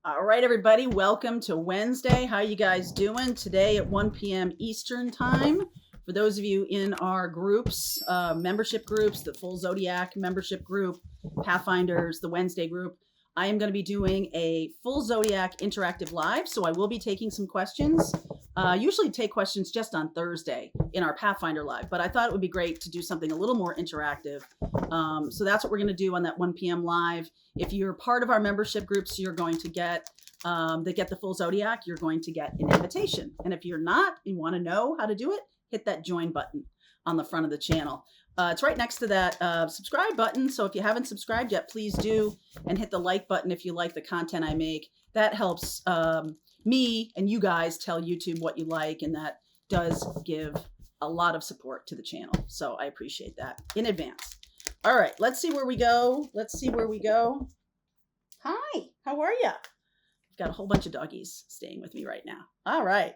All right, everybody, welcome to Wednesday. How you guys doing? Today at 1 p.m. Eastern time. For those of you in our groups, membership groups, the Full Zodiac membership group, Pathfinders, the Wednesday group, I am going to be doing a Full Zodiac interactive live. So I will be taking some questions. Usually take questions just on Thursday in our Pathfinder live, but I thought it would be great to do something a little more interactive. So that's what we're going to do on that 1 p.m. live. If you're part of our membership groups, you're going to get the Full Zodiac, you're going to get an invitation. And if you're not, you want to know how to do it, hit that join button on the front of the channel. It's right next to that subscribe button. So if you haven't subscribed yet, please do, and hit the like button if you like the content I make. That helps me and you guys tell YouTube what you like, and that does give a lot of support to the channel. So I appreciate that in advance. All right, let's see where we go. Hi, how are you? I've got a whole bunch of doggies staying with me right now. All right,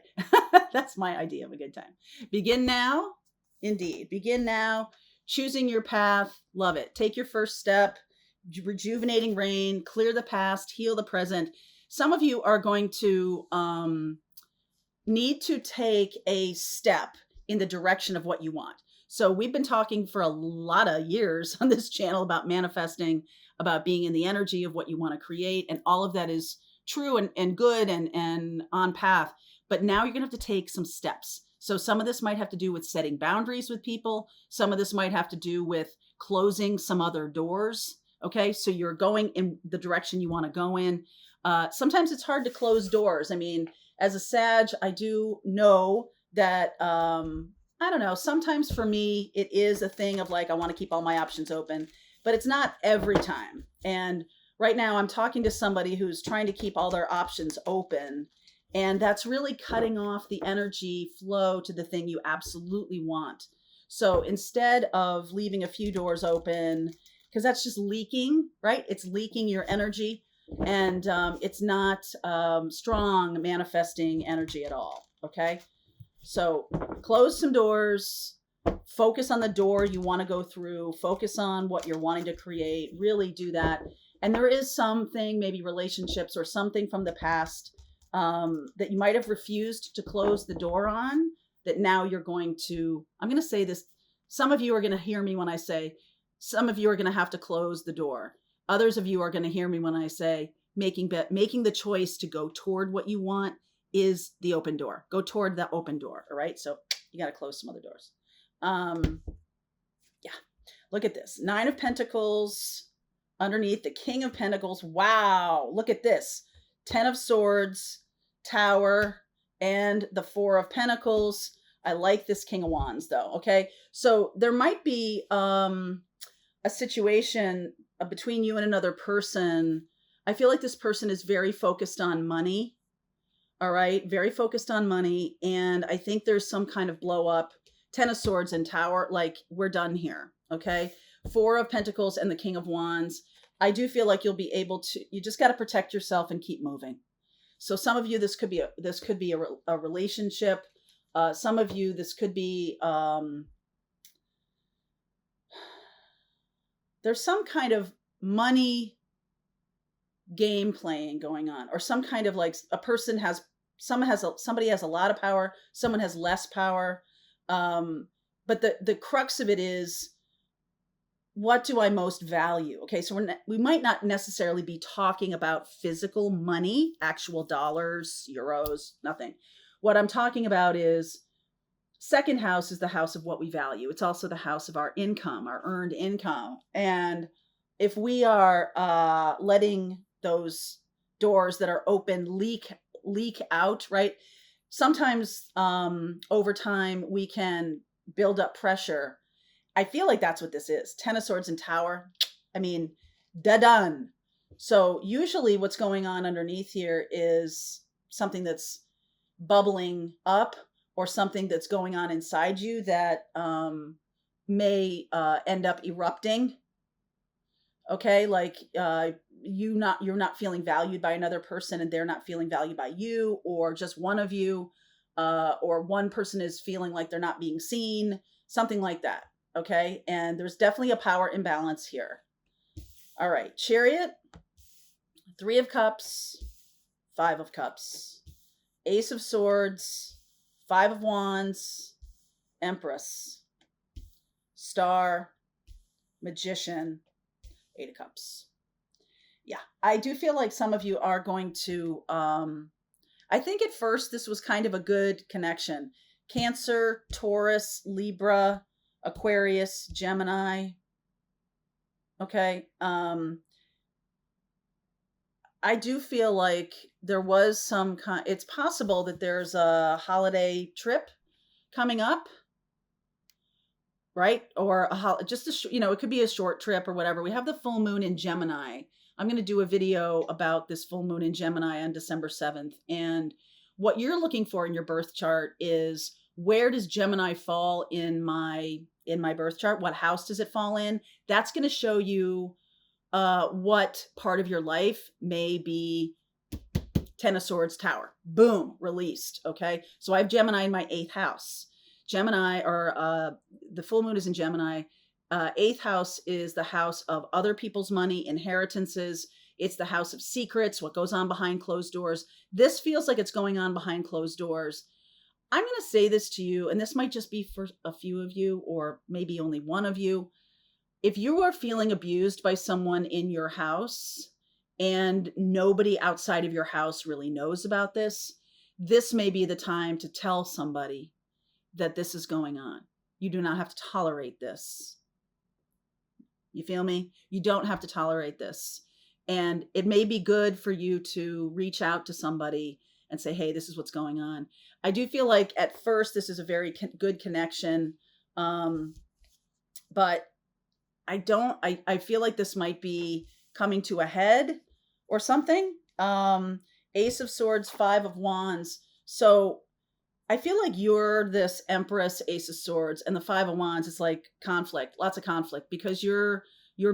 that's my idea of a good time. Begin now, indeed. Begin now. Choosing your path, love it. Take your first step. Rejuvenating rain, clear the past, heal the present. Some of you are going to need to take a step in the direction of what you want. So we've been talking for a lot of years on this channel about manifesting, about being in the energy of what you want to create. And all of that is true and good and on path. But now you're going to have to take some steps. So some of this might have to do with setting boundaries with people. Some of this might have to do with closing some other doors. Okay, so you're going in the direction you want to go in. Sometimes it's hard to close doors. I mean, as a Sag, I do know that, I don't know, sometimes for me, it is a thing of like, I want to keep all my options open, but it's not every time. And right now I'm talking to somebody who's trying to keep all their options open. And that's really cutting off the energy flow to the thing you absolutely want. So instead of leaving a few doors open, because that's just leaking, right? It's leaking your energy, and it's not strong manifesting energy at all, okay? So close some doors, focus on the door you want to go through, focus on what you're wanting to create, really do that. And there is something, maybe relationships or something from the past that you might have refused to close the door on, that now you're going to, I'm going to say this, some of you are going to hear me when I say, some of you are going to have to close the door. Others of you are going to hear me when I say making the choice to go toward what you want is the open door. Go toward the open door. All right. So you got to close some other doors. Yeah. Look at this. 9 of Pentacles underneath the King of Pentacles. Wow. Look at this. 10 of Swords, Tower, and the 4 of Pentacles. I like this King of Wands though. Okay. So there might be, a situation between you and another person. I feel like this person is very focused on money. All right. Very focused on money. And I think there's some kind of blow up. 10 of Swords and Tower. Like, we're done here. Okay. 4 of Pentacles and the King of Wands. I do feel like you'll be able to, you just got to protect yourself and keep moving. So some of you, this could be a relationship. Some of you, this could be, there's some kind of money game playing going on, or some kind of like a person has, somebody has a lot of power, someone has less power. But the crux of it is, what do I most value? Okay. So we might not necessarily be talking about physical money, actual dollars, euros, nothing. What I'm talking about is, second house is the house of what we value. It's also the house of our income, our earned income. And if we are letting those doors that are open leak out, right? Sometimes over time we can build up pressure. I feel like that's what this is. 10 of Swords and Tower. I mean, done. So usually what's going on underneath here is something that's bubbling up, or something that's going on inside you that may end up erupting. Okay, like you're not feeling valued by another person, and they're not feeling valued by you, or just one of you, or one person is feeling like they're not being seen, something like that. Okay, and there's definitely a power imbalance here. All right, Chariot, 3 of Cups, Five of Cups, Ace of Swords, Five of Wands, Empress, Star, Magician, Eight of Cups. Yeah, I do feel like some of you are going to, I think at first this was kind of a good connection. Cancer, Taurus, Libra, Aquarius, Gemini. Okay. I do feel like there was some kind, it's possible that there's a holiday trip coming up, right? Or just it could be a short trip or whatever. We have the full moon in Gemini. I'm going to do a video about this full moon in Gemini on December 7th. And what you're looking for in your birth chart is, where does Gemini fall in my birth chart? What house does it fall in? That's going to show you what part of your life may be Ten of Swords, Tower. Boom, released. Okay. So I have Gemini in my 8th house. Gemini, or the full moon is in Gemini. 8th house is the house of other people's money, inheritances. It's the house of secrets, what goes on behind closed doors. This feels like it's going on behind closed doors. I'm going to say this to you, and this might just be for a few of you, or maybe only one of you. If you are feeling abused by someone in your house and nobody outside of your house really knows about this, this may be the time to tell somebody that this is going on. You do not have to tolerate this. You feel me? You don't have to tolerate this. And it may be good for you to reach out to somebody and say, hey, this is what's going on. I do feel like at first this is a very good connection. But I feel like this might be coming to a head or something. Ace of Swords, Five of Wands. So I feel like you're this Empress, Ace of Swords, and the Five of Wands is like conflict, lots of conflict, because you're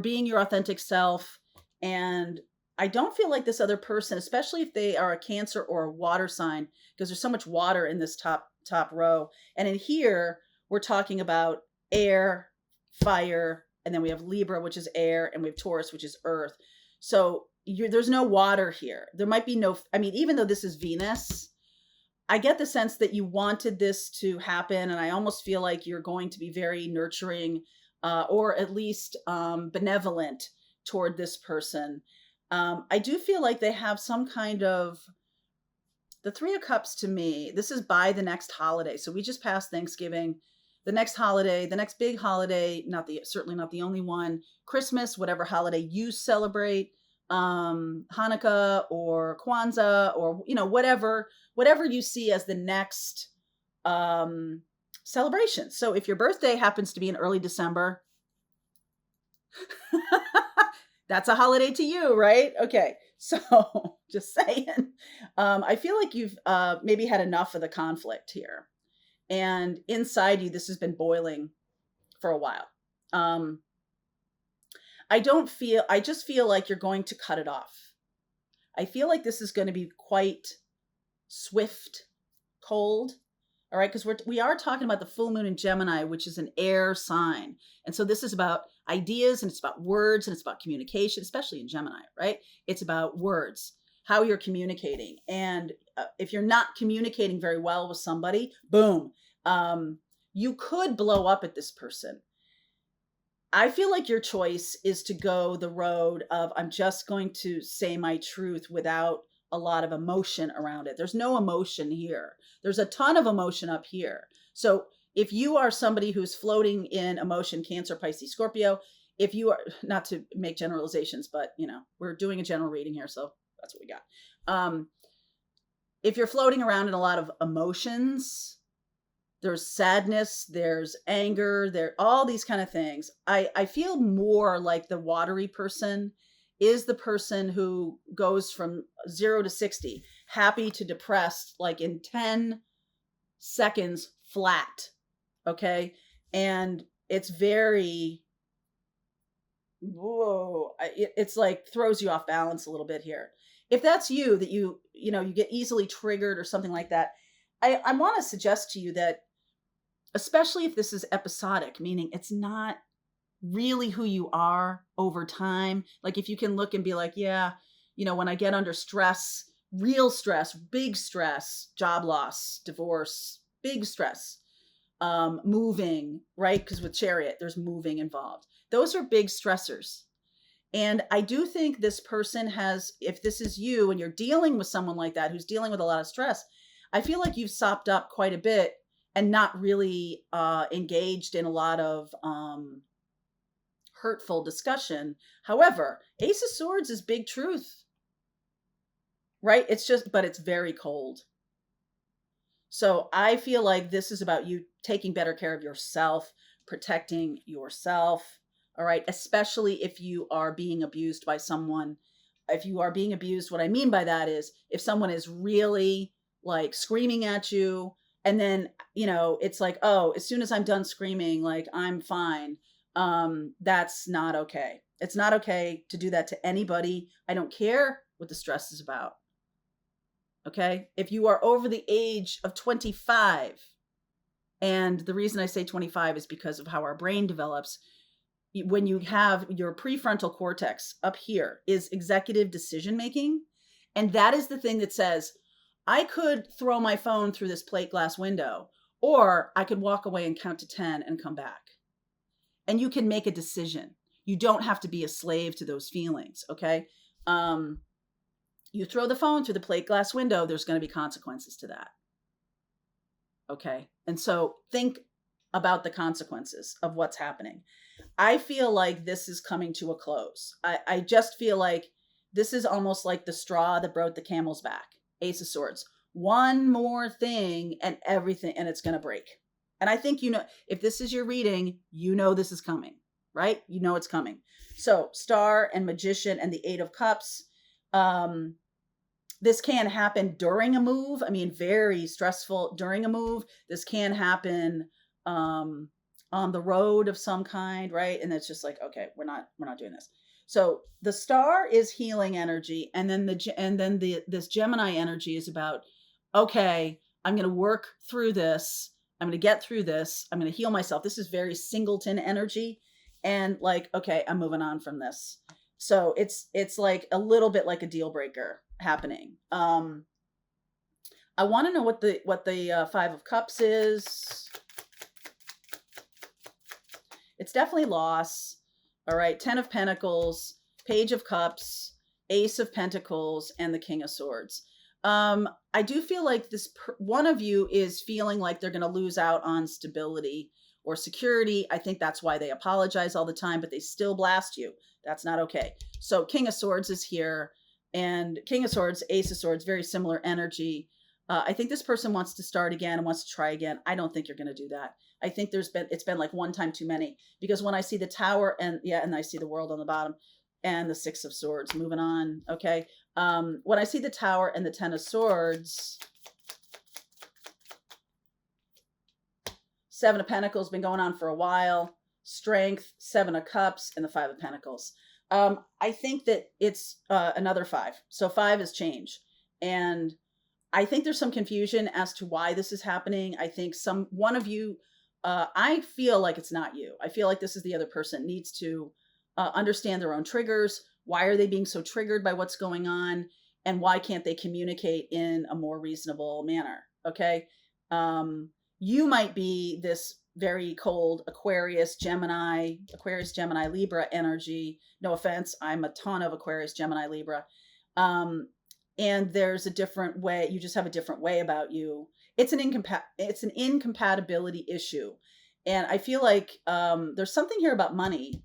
being your authentic self. And I don't feel like this other person, especially if they are a Cancer or a water sign, because there's so much water in this top row. And in here, we're talking about air, fire, and then we have Libra, which is air, and we have Taurus, which is earth. So there's no water here. There might be no, I mean, even though this is Venus, I get the sense that you wanted this to happen. And I almost feel like you're going to be very nurturing, or at least benevolent toward this person. I do feel like they have some kind of, the Three of Cups to me, this is by the next holiday. So we just passed Thanksgiving. The next holiday, the next big holiday, certainly not the only one, Christmas, whatever holiday you celebrate, Hanukkah or Kwanzaa, or, whatever you see as the next celebration. So if your birthday happens to be in early December, that's a holiday to you, right? Okay. So just saying, I feel like you've maybe had enough of the conflict here. And inside you, this has been boiling for a while. I just feel like you're going to cut it off. I feel like this is going to be quite swift, cold. All right. Because we are talking about the full moon in Gemini, which is an air sign. And so this is about ideas, and it's about words, and it's about communication, especially in Gemini, right? It's about words, how you're communicating. And if you're not communicating very well with somebody, boom, you could blow up at this person. I feel like your choice is to go the road of, I'm just going to say my truth without a lot of emotion around it. There's no emotion here. There's a ton of emotion up here. So if you are somebody who's floating in emotion, Cancer, Pisces, Scorpio, if you are, not to make generalizations, but we're doing a general reading here, so that's what we got. If you're floating around in a lot of emotions, there's sadness, there's anger, there all these kind of things. I feel more like the watery person is the person who goes from 0 to 60, happy to depressed, like in 10 seconds flat. Okay. And it's very, whoa, it's like throws you off balance a little bit here. If that's you, that you get easily triggered or something like that, I want to suggest to you that, especially if this is episodic, meaning it's not really who you are over time. Like if you can look and be like, yeah, when I get under stress, real stress, big stress, job loss, divorce, big stress, moving, right? Because with Chariot, there's moving involved. Those are big stressors. And I do think this person has, if this is you and you're dealing with someone like that who's dealing with a lot of stress, I feel like you've sopped up quite a bit and not really engaged in a lot of hurtful discussion. However, Ace of Swords is big truth, right? It's just, but it's very cold. So I feel like this is about you taking better care of yourself, protecting yourself. All right. Especially if you are being abused by someone. If you are being abused, what I mean by that is if someone is really like screaming at you, and then, it's like, oh, as soon as I'm done screaming, like I'm fine. That's not okay. It's not okay to do that to anybody. I don't care what the stress is about. Okay. If you are over the age of 25, and the reason I say 25 is because of how our brain develops. When you have your prefrontal cortex up here is executive decision making. And that is the thing that says, I could throw my phone through this plate glass window, or I could walk away and count to 10 and come back. And you can make a decision. You don't have to be a slave to those feelings. Okay. You throw the phone through the plate glass window, there's going to be consequences to that. Okay. And so think about the consequences of what's happening. I feel like this is coming to a close. I just feel like this is almost like the straw that broke the camel's back. Ace of Swords. One more thing and everything, and it's going to break. And I think, if this is your reading, this is coming, right? It's coming. So Star and Magician and the Eight of Cups. This can happen during a move. I mean, very stressful during a move. This can happen on the road of some kind, right? And it's just like, okay, we're not doing this. So the Star is healing energy, and then this Gemini energy is about, okay, I'm going to work through this. I'm going to get through this. I'm going to heal myself. This is very singleton energy, and like, okay, I'm moving on from this. So it's like a little bit like a deal breaker happening. I want to know what the Five of Cups is. It's definitely loss. All right. 10 of Pentacles, Page of Cups, Ace of Pentacles, and the King of Swords. I do feel like one of you is feeling like they're going to lose out on stability or security. I think that's why they apologize all the time, but they still blast you. That's not okay. So King of Swords is here, and King of Swords, Ace of Swords, very similar energy. I think this person wants to start again and wants to try again. I don't think you're going to do that. I think it's been like one time too many, because when I see the Tower and I see the World on the bottom and the Six of Swords, moving on. Okay. When I see the Tower and the 10 of Swords, Seven of Pentacles been going on for a while, Strength, 7 of Cups, and the 5 of Pentacles. I think that it's another 5. So 5 is change. And I think there's some confusion as to why this is happening. I think one of you, I feel like it's not you. I feel like this is the other person, needs to understand their own triggers. Why are they being so triggered by what's going on? And why can't they communicate in a more reasonable manner? Okay. You might be this very cold Aquarius, Gemini, Libra energy. No offense. I'm a ton of Aquarius, Gemini, Libra. And there's a different way. You just have a different way about you. It's an incompatibility issue. And I feel like there's something here about money.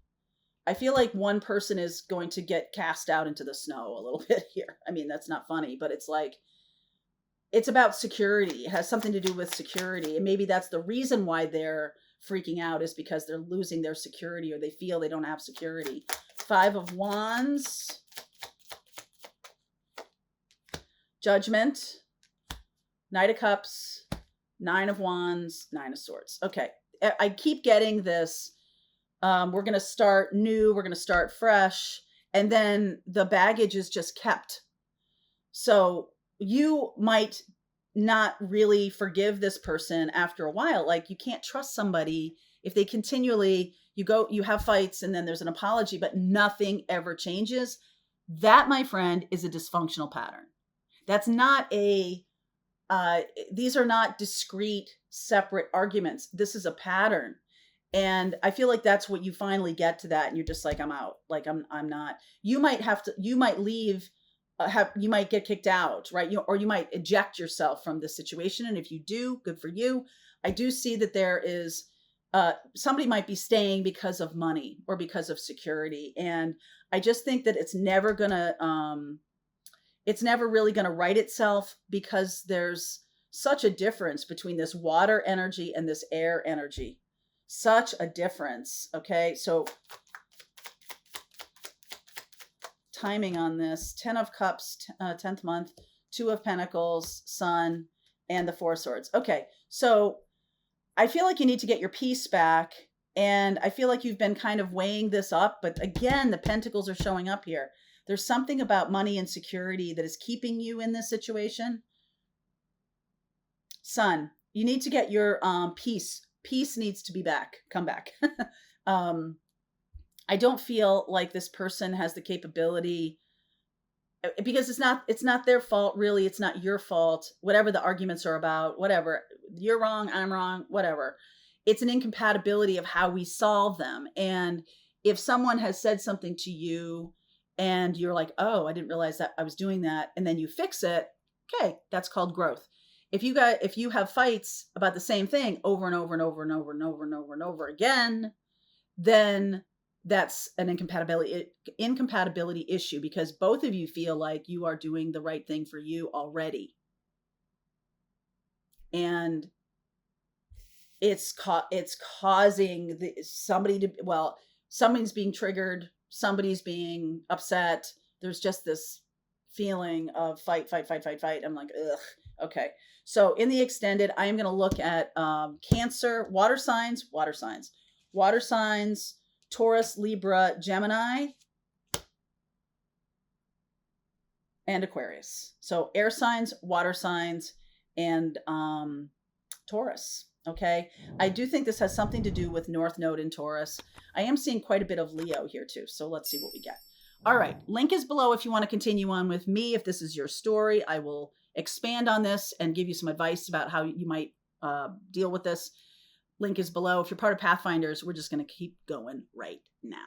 I feel like one person is going to get cast out into the snow a little bit here. I mean, that's not funny, but it's like, it's about security. It has something to do with security. And maybe that's the reason why they're freaking out, is because they're losing their security, or they feel they don't have security. 5 of Wands. Judgment, Knight of Cups, 9 of Wands, 9 of Swords. Okay. I keep getting this. We're going to start new. We're going to start fresh. And then the baggage is just kept. So you might not really forgive this person after a while. Like, you can't trust somebody if they continually, you have fights and then there's an apology, but nothing ever changes. That, my friend, is a dysfunctional pattern. That's not a, these are not discrete, separate arguments. This is a pattern. And I feel like that's what you finally get to that. And you're just like, I'm out. Like, I'm not, you might have to, you might leave, you might get kicked out, right? Or you might eject yourself from the situation. And if you do, good for you. I do see that there is, somebody might be staying because of money or because of security. And I just think that it's never really going to right itself, because there's such a difference between this water energy and this air energy. Such a difference. Okay. So timing on this, 10 of Cups, 10th month, 2 of Pentacles, Sun, and the 4 of Swords. Okay. So I feel like you need to get your peace back. And I feel like you've been kind of weighing this up. But again, the Pentacles are showing up here. There's something about money and security that is keeping you in this situation. Sun, you need to get your peace. Peace needs to be back, come back. I don't feel like this person has the capability, because it's not their fault, really. It's not your fault. Whatever the arguments are about, whatever. You're wrong, I'm wrong, whatever. It's an incompatibility of how we solve them. And if someone has said something to you and you're like, oh, I didn't realize that I was doing that, and then you fix it, okay, that's called growth. If you have fights about the same thing over and over and over and over and over and over and over again, then that's an incompatibility issue, because both of you feel like you are doing the right thing for you already. And it's causing somebody's being triggered, somebody's being upset. There's just this feeling of fight. I'm like, ugh. Okay. So in the extended, I am going to look at Cancer, water signs, Taurus, Libra, Gemini, and Aquarius. So air signs, water signs, and Taurus. Okay. I do think this has something to do with North Node in Taurus. I am seeing quite a bit of Leo here too. So let's see what we get. All right. Link is below if you want to continue on with me. If this is your story, I will expand on this and give you some advice about how you might deal with this. Link is below. If you're part of Pathfinders, we're just going to keep going right now.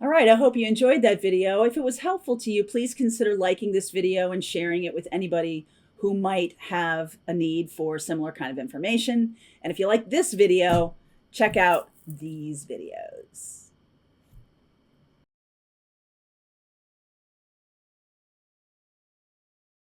All right. I hope you enjoyed that video. If it was helpful to you, please consider liking this video and sharing it with anybody who might have a need for similar kind of information. And if you like this video, check out these videos.